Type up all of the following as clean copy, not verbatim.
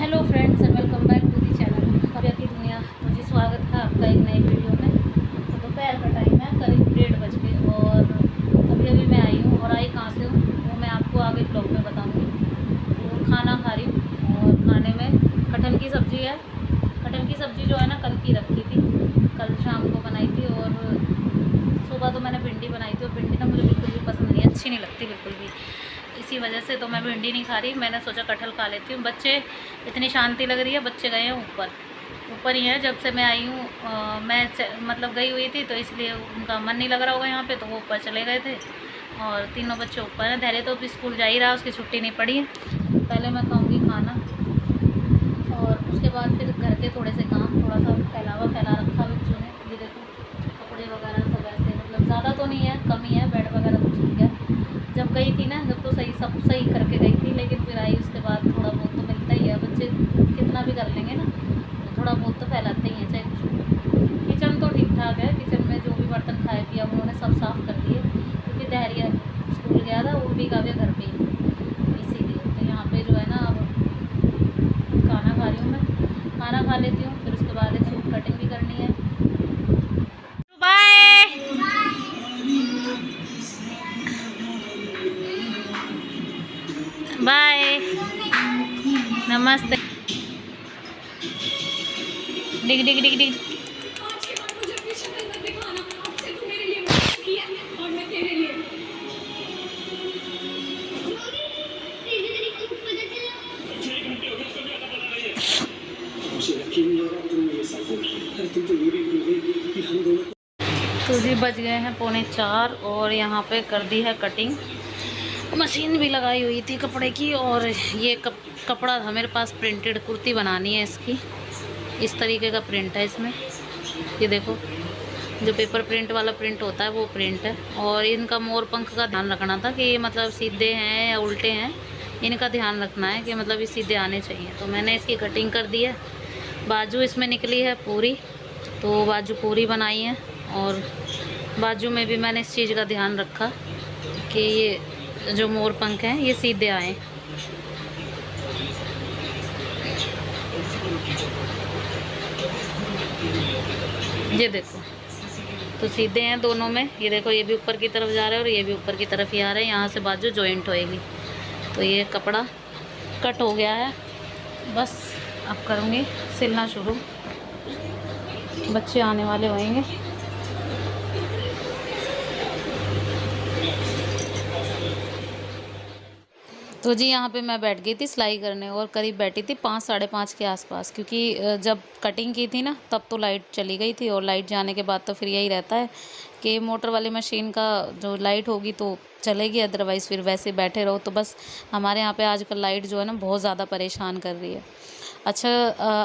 Hello friends and welcome back to the channel Bhavya की दुनिया। मुझे स्वागत है आपका एक नई वीडियो में। तो दोपहर का टाइम है, करीब 1:30 बज गए और अभी मैं आई हूँ। और आई कहाँ से हूँ वो मैं आपको आगे ब्लॉग में बताऊँगी। तो खाना खा रही हूँ और खाने में कटहल की सब्ज़ी है। कटहल की सब्ज़ी जो है ना कल की रखी थी, कल शाम को बनाई थी। और सुबह तो मैंने भिंडी बनाई थी और भिंडी ना मुझे बिल्कुल भी पसंद नहीं, अच्छी नहीं लगती बिल्कुल भी। इसी वजह से तो मैं भिंडी नहीं खा रही। मैंने सोचा कटहल खा लेती हूँ। बच्चे, इतनी शांति लग रही है, बच्चे गए हैं ऊपर ही है। जब से मैं आई हूँ मैं मतलब गई हुई थी तो इसलिए उनका मन नहीं लग रहा होगा यहाँ पे, तो वो ऊपर चले गए थे और तीनों बच्चे ऊपर हैं। धैर्य तो अभी स्कूल जा ही रहा, उसकी छुट्टी नहीं पड़ी है। पहले मैं खाऊँगी खाना और उसके बाद फिर घर के थोड़े से काम, थोड़ा सा फैला रखा बच्चों ने। ये देखो कपड़े वगैरह सब ऐसे, मतलब ज़्यादा तो नहीं है, कम ही है। बेड वगैरह तो ठीक है। जब गई थी ना, जब तो सब सही करके गई थी, लेकिन फिर आई उसके बाद थोड़ा बहुत तो मिलता ही है। बच्चे कितना भी कर लेंगे ना, तो थोड़ा बहुत तो फैलाते ही हैं चाहे कुछ। किचन तो ठीक ठाक है, किचन में जो भी बर्तन खाए पिया उन्होंने सब साफ़ कर दिए, क्योंकि धैर्य स्कूल गया था, वो भी काव्य घर पे ही, इसीलिए। तो यहाँ पे जो है ना, अब खाना खा रही हूँ मैं। खाना खा लेती हूँ, फिर उसके बाद एक सूट कटिंग भी करनी है। बाय बाय, नमस्ते। डिग डिग डिग डिग। तो जी बज गए हैं 3:45 और यहाँ पे कर दी है कटिंग। मशीन भी लगाई हुई थी कपड़े की। और ये कपड़ा था मेरे पास, प्रिंटेड कुर्ती बनानी है इसकी। इस तरीके का प्रिंट है इसमें, ये देखो, जो पेपर प्रिंट वाला प्रिंट होता है वो प्रिंट है। और इनका मोर पंख का ध्यान रखना था कि ये मतलब सीधे हैं या उल्टे हैं, इनका ध्यान रखना है कि मतलब ये सीधे आने चाहिए। तो मैंने इसकी कटिंग कर दी है। बाजू इसमें निकली है पूरी, तो बाजू पूरी बनाई है। और बाजू में भी मैंने इस चीज़ का ध्यान रखा कि ये जो मोर पंख हैं ये सीधे आए। ये देखो, तो सीधे हैं दोनों में। ये देखो, ये भी ऊपर की तरफ जा रहा है और ये भी ऊपर की तरफ ही आ रहा है। यहाँ से बाजू जॉइंट होएगी। तो ये कपड़ा कट हो गया है, बस अब करूँगी सिलना शुरू। बच्चे आने वाले होंगे। तो जी यहाँ पे मैं बैठ गई थी सिलाई करने और करीब बैठी थी 5 साढ़े 5 के आसपास, क्योंकि जब कटिंग की थी ना तब तो लाइट चली गई थी। और लाइट जाने के बाद तो फिर यही रहता है कि मोटर वाली मशीन का जो लाइट होगी तो चलेगी, अदरवाइज़ फिर वैसे बैठे रहो। तो बस हमारे यहाँ पे आजकल लाइट जो है ना बहुत ज़्यादा परेशान कर रही है। अच्छा,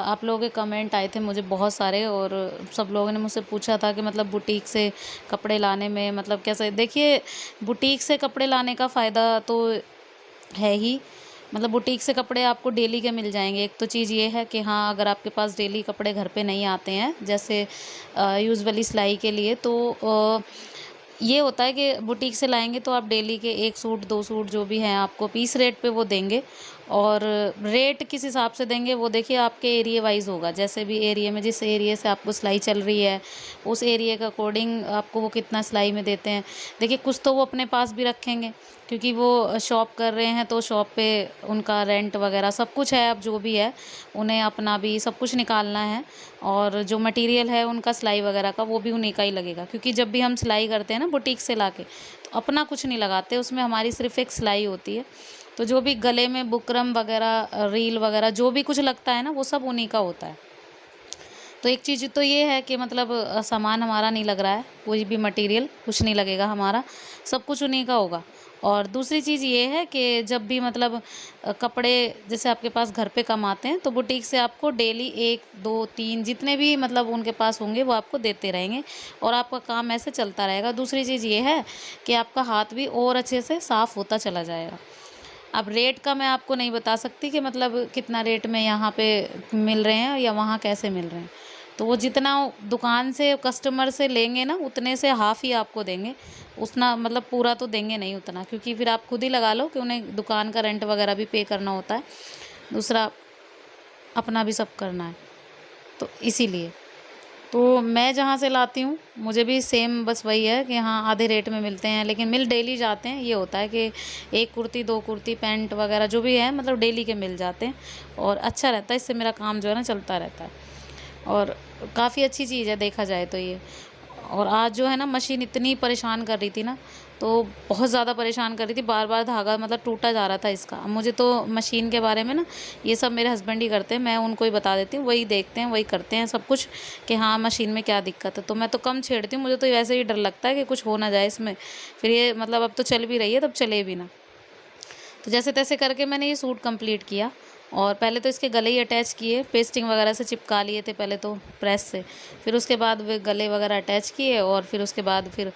आप लोगों के कमेंट आए थे मुझे बहुत सारे, और सब लोगों ने मुझसे पूछा था कि मतलब बुटीक से कपड़े लाने में मतलब कैसे। देखिए, बुटीक से कपड़े लाने का फ़ायदा तो है ही, मतलब बुटीक से कपड़े आपको डेली के मिल जाएंगे। एक तो चीज़ ये है कि हाँ, अगर आपके पास डेली कपड़े घर पे नहीं आते हैं जैसे यूजुअली सिलाई के लिए, तो ये होता है कि बुटीक से लाएंगे तो आप डेली के 1 सूट 2 सूट जो भी हैं आपको पीस रेट पे वो देंगे। और रेट किस हिसाब से देंगे वो देखिए आपके एरिया वाइज होगा। जैसे भी एरिया में, जिस एरिया से आपको सिलाई चल रही है उस एरिया के अकॉर्डिंग आपको वो कितना सिलाई में देते हैं। देखिए, कुछ तो वो अपने पास भी रखेंगे क्योंकि वो शॉप कर रहे हैं, तो शॉप पे उनका रेंट वगैरह सब कुछ है। अब जो भी है उन्हें अपना भी सब कुछ निकालना है। और जो मटेरियल है उनका सिलाई वगैरह का वो भी उन्हीं का ही लगेगा, क्योंकि जब भी हम सिलाई करते हैं ना बुटीक से लाके, तो अपना कुछ नहीं लगाते उसमें, हमारी सिर्फ एक सिलाई होती है। तो जो भी गले में बुकरम वगैरह, रील वगैरह जो भी कुछ लगता है ना वो सब उन्हीं का होता है। तो एक चीज़ तो ये है कि मतलब सामान हमारा नहीं लग रहा है, कोई भी मटेरियल कुछ नहीं लगेगा हमारा, सब कुछ उन्हीं का होगा। और दूसरी चीज़ ये है कि जब भी मतलब कपड़े जैसे आपके पास घर पे कम आते हैं तो बुटीक से आपको डेली 1 2 3 जितने भी मतलब उनके पास होंगे वो आपको देते रहेंगे और आपका काम ऐसे चलता रहेगा। दूसरी चीज़ ये है कि आपका हाथ भी और अच्छे से साफ़ होता चला जाएगा। अब रेट का मैं आपको नहीं बता सकती कि मतलब कितना रेट में यहाँ पे मिल रहे हैं या वहाँ कैसे मिल रहे हैं। तो वो जितना दुकान से कस्टमर से लेंगे ना उतने से हाफ़ ही आपको देंगे, उतना मतलब पूरा तो देंगे नहीं उतना, क्योंकि फिर आप खुद ही लगा लो कि उन्हें दुकान का रेंट वगैरह भी पे करना होता है। दूसरा अपना भी सब करना है, तो इसीलिए। तो मैं जहाँ से लाती हूँ मुझे भी सेम बस वही है कि हाँ आधे रेट में मिलते हैं, लेकिन मिल डेली जाते हैं। ये होता है कि एक कुर्ती, 2 कुर्ती, पैंट वगैरह जो भी है मतलब डेली के मिल जाते हैं और अच्छा रहता है। इससे मेरा काम जो है ना चलता रहता है और काफ़ी अच्छी चीज़ है देखा जाए तो ये। और आज जो है ना मशीन इतनी परेशान कर रही थी ना, तो बहुत ज़्यादा परेशान कर रही थी, बार-बार धागा मतलब टूटा जा रहा था इसका। अब मुझे तो मशीन के बारे में ना ये सब मेरे हस्बैंड ही करते हैं, मैं उनको ही बता देती हूँ, वही देखते हैं, वही करते हैं सब कुछ कि हाँ मशीन में क्या दिक्कत है। तो मैं तो कम छेड़ती हूँ, मुझे तो वैसे ही डर लगता है कि कुछ हो ना जाए इसमें, फिर ये मतलब अब तो चल भी रही है तब चले भी ना। तो जैसे-तैसे करके मैंने ये सूट कंप्लीट किया और पहले तो इसके गले ही अटैच किए, पेस्टिंग वगैरह से चिपका लिए थे पहले तो प्रेस से। फिर उसके बाद वे गले वगैरह अटैच किए और फिर उसके बाद फिर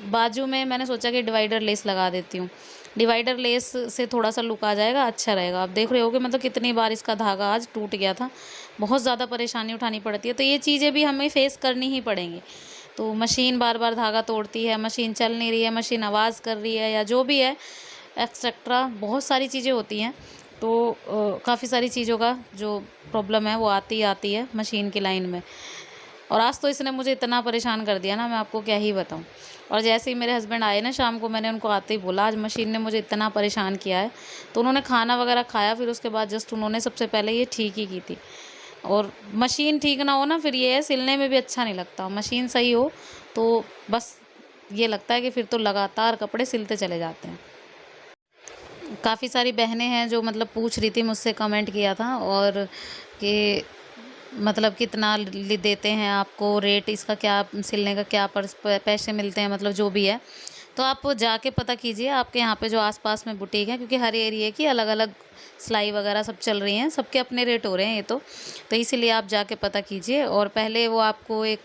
बाजू में मैंने सोचा कि डिवाइडर लेस लगा देती हूँ। डिवाइडर लेस से थोड़ा-सा लुक आ जाएगा, अच्छा रहेगा। आप देख रहे होगे मतलब कितनी बार इसका धागा आज टूट गया था। बहुत ज़्यादा परेशानी उठानी पड़ती है, तो ये चीज़ें भी हमें फेस करनी ही पड़ेंगी। तो मशीन बार-बार धागा तोड़ती है, मशीन चल नहीं रही है, मशीन आवाज़ कर रही है या जो भी है एक्सेट्रा बहुत सारी चीज़ें होती हैं। तो काफ़ी सारी चीज़ों का जो प्रॉब्लम है वो आती ही आती है मशीन की लाइन में। और आज तो इसने मुझे इतना परेशान कर दिया ना, मैं आपको क्या ही बताऊँ। और जैसे ही मेरे हस्बैंड आए ना शाम को, मैंने उनको आते ही बोला आज मशीन ने मुझे इतना परेशान किया है। तो उन्होंने खाना वगैरह खाया, फिर उसके बाद जस्ट उन्होंने सबसे पहले ये ठीक ही की थी। और मशीन ठीक ना हो ना फिर ये है सिलने में भी अच्छा नहीं लगता। मशीन सही हो तो बस ये लगता है कि फिर तो लगातार कपड़े सिलते चले जाते हैं। काफ़ी सारी बहनें हैं जो मतलब पूछ रही थी मुझसे, कमेंट किया था और कि मतलब कितना देते हैं आपको, रेट इसका क्या, सिलने का क्या पैसे मिलते हैं, मतलब जो भी है। तो आप जाके पता कीजिए आपके यहाँ पे जो आसपास में बुटीक है, क्योंकि हर एरिया की अलग अलग सिलाई वगैरह सब चल रही हैं, सबके अपने रेट हो रहे हैं ये तो इसीलिए आप जाके पता कीजिए। और पहले वो आपको एक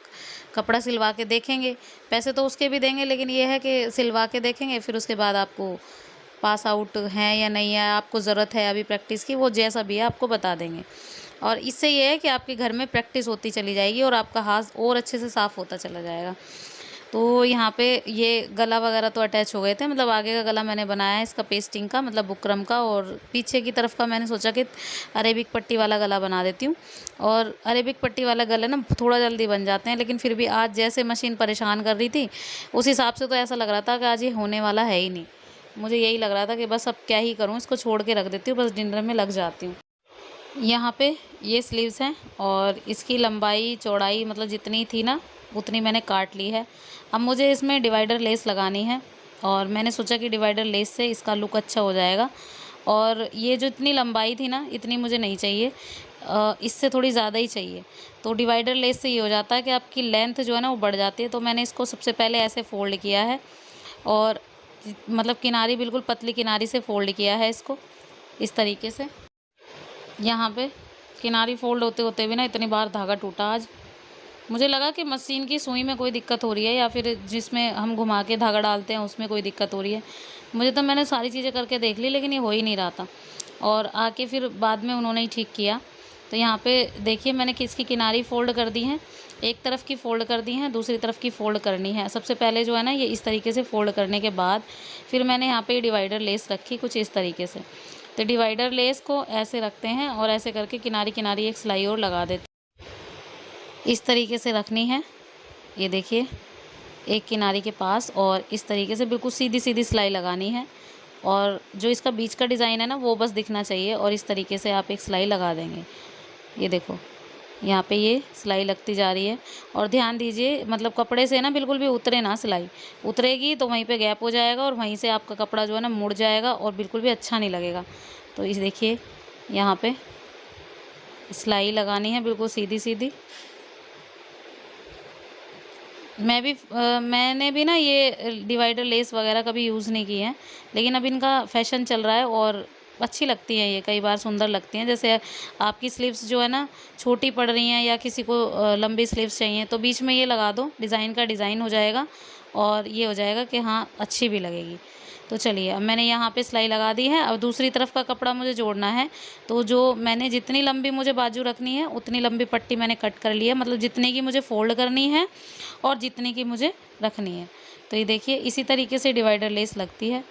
कपड़ा सिलवा के देखेंगे, पैसे तो उसके भी देंगे, लेकिन ये है कि सिलवा के देखेंगे, फिर उसके बाद आपको पास आउट हैं या नहीं है, आपको ज़रूरत है अभी प्रैक्टिस की, वो जैसा भी है आपको बता देंगे। और इससे ये है कि आपके घर में प्रैक्टिस होती चली जाएगी और आपका हाथ और अच्छे से साफ़ होता चला जाएगा। तो यहाँ पे ये गला वगैरह तो अटैच हो गए थे, मतलब आगे का गला मैंने बनाया है इसका पेस्टिंग का, मतलब बुकरम का, और पीछे की तरफ का मैंने सोचा कि अरेबिक पट्टी वाला गला बना देती हूँ। और अरेबिक पट्टी वाला गला ना थोड़ा जल्दी बन जाते हैं, लेकिन फिर भी आज जैसे मशीन परेशान कर रही थी उस हिसाब से तो ऐसा लग रहा था कि आज ये होने वाला है ही नहीं। मुझे यही लग रहा था कि बस अब क्या ही करूँ, इसको छोड़ के रख देती हूँ, बस डिनर में लग जाती हूँ। यहाँ पे ये स्लीव्स हैं और इसकी लंबाई चौड़ाई मतलब जितनी थी ना उतनी मैंने काट ली है। अब मुझे इसमें डिवाइडर लेस लगानी है और मैंने सोचा कि डिवाइडर लेस से इसका लुक अच्छा हो जाएगा। और ये जो इतनी लंबाई थी ना इतनी मुझे नहीं चाहिए, इससे थोड़ी ज़्यादा ही चाहिए। तो डिवाइडर लेस से ये हो जाता है कि आपकी लेंथ जो है ना वो बढ़ जाती है। तो मैंने इसको सबसे पहले ऐसे फ़ोल्ड किया है और मतलब किनारी बिल्कुल पतली किनारी से फ़ोल्ड किया है इसको इस तरीके से। यहाँ पे किनारी फ़ोल्ड होते होते भी ना इतनी बार धागा टूटा आज। मुझे लगा कि मशीन की सुई में कोई दिक्कत हो रही है या फिर जिसमें हम घुमा के धागा डालते हैं उसमें कोई दिक्कत हो रही है। मैंने सारी चीज़ें करके देख ली, लेकिन ये हो ही नहीं रहा था। और आके फिर बाद में उन्होंने ही ठीक किया। तो यहाँ पे देखिए मैंने किसकी किनारी फ़ोल्ड कर दी है, एक तरफ की फ़ोल्ड कर दी है, दूसरी तरफ की फ़ोल्ड करनी है। सबसे पहले जो है ना ये इस तरीके से फ़ोल्ड करने के बाद फिर मैंने यहाँ पे डिवाइडर लेस रखी कुछ इस तरीके से। तो डिवाइडर लेस को ऐसे रखते हैं और ऐसे करके किनारी किनारी एक सिलाई और लगा देते हैं। इस तरीके से रखनी है, ये देखिए एक किनारी के पास, और इस तरीके से बिल्कुल सीधी सीधी सिलाई लगानी है। और जो इसका बीच का डिज़ाइन है ना वो बस दिखना चाहिए, और इस तरीके से आप एक सिलाई लगा देंगे। ये देखो यहाँ पे ये सिलाई लगती जा रही है। और ध्यान दीजिए मतलब कपड़े से ना बिल्कुल भी उतरे ना, सिलाई उतरेगी तो वहीं पे गैप हो जाएगा और वहीं से आपका कपड़ा जो है ना मुड़ जाएगा और बिल्कुल भी अच्छा नहीं लगेगा। तो इस देखिए यहाँ पे सिलाई लगानी है बिल्कुल सीधी सीधी। मैंने भी ना ये डिवाइडर लेस वगैरह कभी यूज़ नहीं की है, लेकिन अब इनका फैशन चल रहा है और अच्छी लगती हैं ये, कई बार सुंदर लगती हैं। जैसे आपकी स्लीव्स जो है ना छोटी पड़ रही हैं या किसी को लंबी स्लीव्स चाहिए तो बीच में ये लगा दो, डिज़ाइन का डिज़ाइन हो जाएगा और ये हो जाएगा कि हाँ अच्छी भी लगेगी। तो चलिए अब मैंने यहाँ पे सिलाई लगा दी है। अब दूसरी तरफ का कपड़ा मुझे जोड़ना है, तो जो मैंने जितनी लंबी मुझे बाजू रखनी है उतनी लंबी पट्टी मैंने कट कर ली है, मतलब जितने की मुझे फ़ोल्ड करनी है और जितनी की मुझे रखनी है। तो ये देखिए इसी तरीके से डिवाइडर लेस लगती है।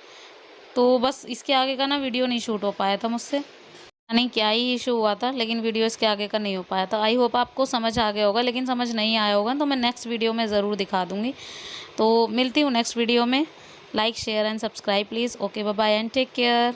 तो बस इसके आगे का ना वीडियो नहीं शूट हो पाया था मुझसे। नहीं क्या ही इशू हुआ था, लेकिन वीडियो इसके आगे का नहीं हो पाया था। आई होप आपको समझ आ गया होगा, लेकिन समझ नहीं आया होगा तो मैं नेक्स्ट वीडियो में ज़रूर दिखा दूँगी। तो मिलती हूँ नेक्स्ट वीडियो में। Like share and subscribe please. Okay bye bye and take care.